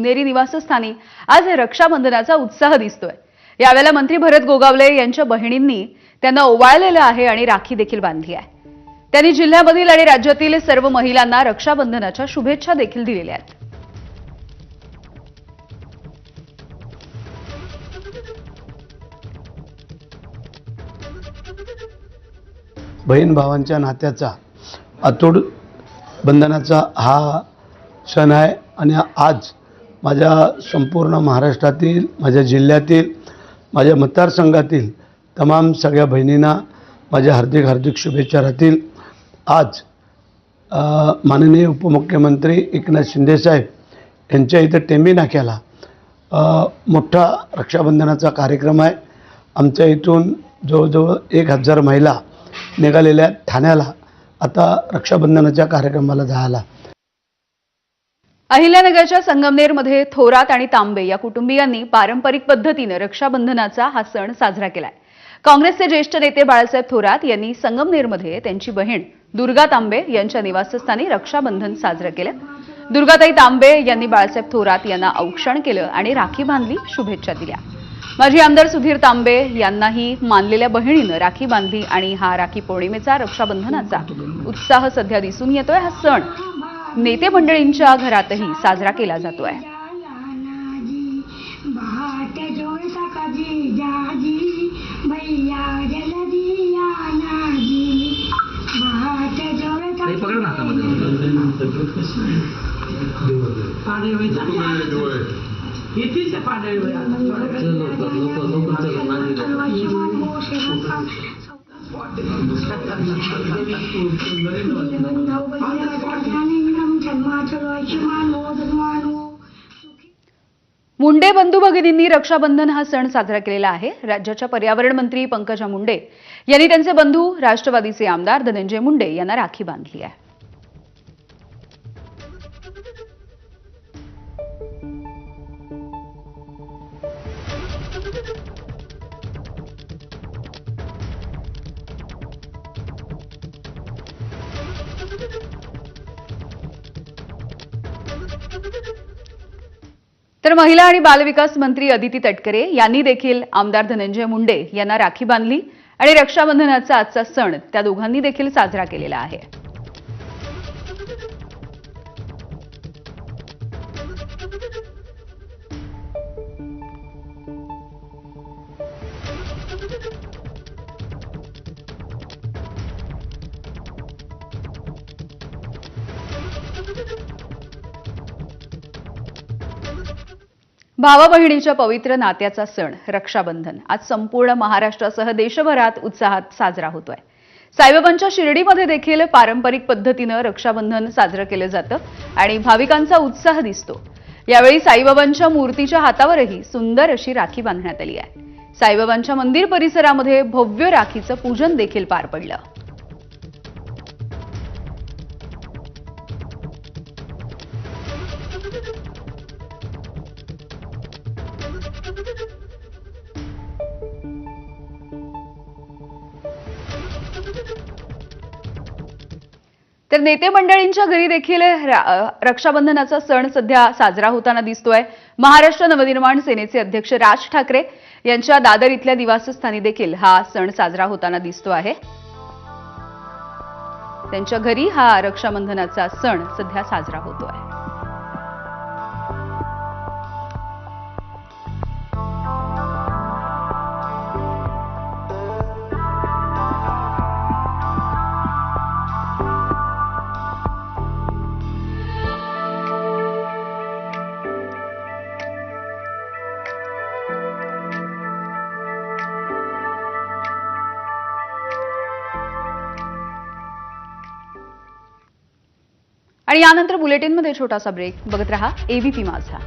शिवनेरी निवासस्थानी आज रक्षाबंधनाचा उत्साह दिसतोय। यावेळेला मंत्री भरत गोगावले यांच्या बहिणींनी त्यांना ओवाळलेलं आहे आणि राखी देखील बांधली आहे। त्यांनी जिल्ह्यामधील आणि राज्यातील सर्व महिलांना रक्षाबंधनाच्या शुभेच्छा देखील दिलेल्या आहेत। बहीण भावांच्या नात्याचा अतूट बंधनाचा हा क्षण आहे आणि आज माझ्या संपूर्ण महाराष्ट्रातील, माझ्या जिल्ह्यातील, माझ्या मतदारसंघातील तमाम सगळ्या बहिणींना माझ्या हार्दिक शुभेच्छा राहतील। आज माननीय उपमुख्यमंत्री एकनाथ शिंदे साहेब यांच्या इथं टेंबी नाक्याला मोठा रक्षाबंधनाचा कार्यक्रम आहे। आमच्या इथून जवळजवळ 1000 महिला निघालेल्या ठाण्याला आता रक्षाबंधनाच्या कार्यक्रमाला जायला। अहिल्यानगरच्या संगमनेरमध्ये थोरात आणि तांबे या कुटुंबियांनी पारंपरिक पद्धतीने रक्षाबंधनाचा हा सण साजरा केलाय। काँग्रेसचे ज्येष्ठ नेते बाळासाहेब थोरात यांनी संगमनेरमध्ये त्यांची बहीण दुर्गा तांबे यांच्या निवासस्थानी रक्षाबंधन साजरे केले। दुर्गाताई तांबे यांनी बाळासाहेब थोरात यांना औक्षण केलं आणि राखी बांधली, शुभेच्छा दिल्या। माजी आमदार सुधीर तांबे यांनाही मानलेल्या बहिणीनं राखी बांधली आणि हा राखी पौर्णिमेचा रक्षाबंधनाचा उत्साह सध्या दिसून येतोय। हा सण नेते मंडळींच्या घरातही साजरा केला जातोय। मुंडे बंधू भगिनींनी रक्षाबंधन हा सण साजरा केलेला आहे। राज्याच्या पर्यावरण मंत्री पंकजा मुंडे यांनी त्यांचे बंधू राष्ट्रवादीचे आमदार धनंजय मुंडे यांना राखी बांधली आहे। तर महिला आणि बालविकास मंत्री अदिती तटकरे यांनी देखील आमदार धनंजय मुंडे यांना राखी बांधली आणि रक्षाबंधनाचा आजचा सण त्या दोघांनी देखील साजरा केलेला आहे। भावा बहिणीच्या पवित्र नात्याचा सण रक्षाबंधन आज संपूर्ण महाराष्ट्रासह देशभरात उत्साहात साजरा होतोय। साईबाबांच्या शिर्डीमध्ये देखील पारंपरिक पद्धतीने रक्षाबंधन साजरे केले जातं आणि भाविकांचा उत्साह दिसतो। यावेळी साईबाबांच्या मूर्तीच्या हातावरही सुंदर अशी राखी बांधण्यात आली आहे। साईबाबांच्या मंदिर परिसरामध्ये भव्य राखीचं पूजन देखील पार पडलं। तर नेते मंडळींच्या घरी देखील रक्षाबंधनाचा सण सध्या साजरा होताना दिसतोय। महाराष्ट्र नवनिर्माण सेनेचे अध्यक्ष राज ठाकरे यांच्या दादर इथल्या निवासस्थानी देखील हा सण साजरा होताना दिसतो आहे। त्यांच्या घरी हा रक्षाबंधनाचा सण सध्या साजरा होतोय। आणि यानंतर बुलेटिनमध्ये छोटासा ब्रेक। बघत रहा एबीपी माझा।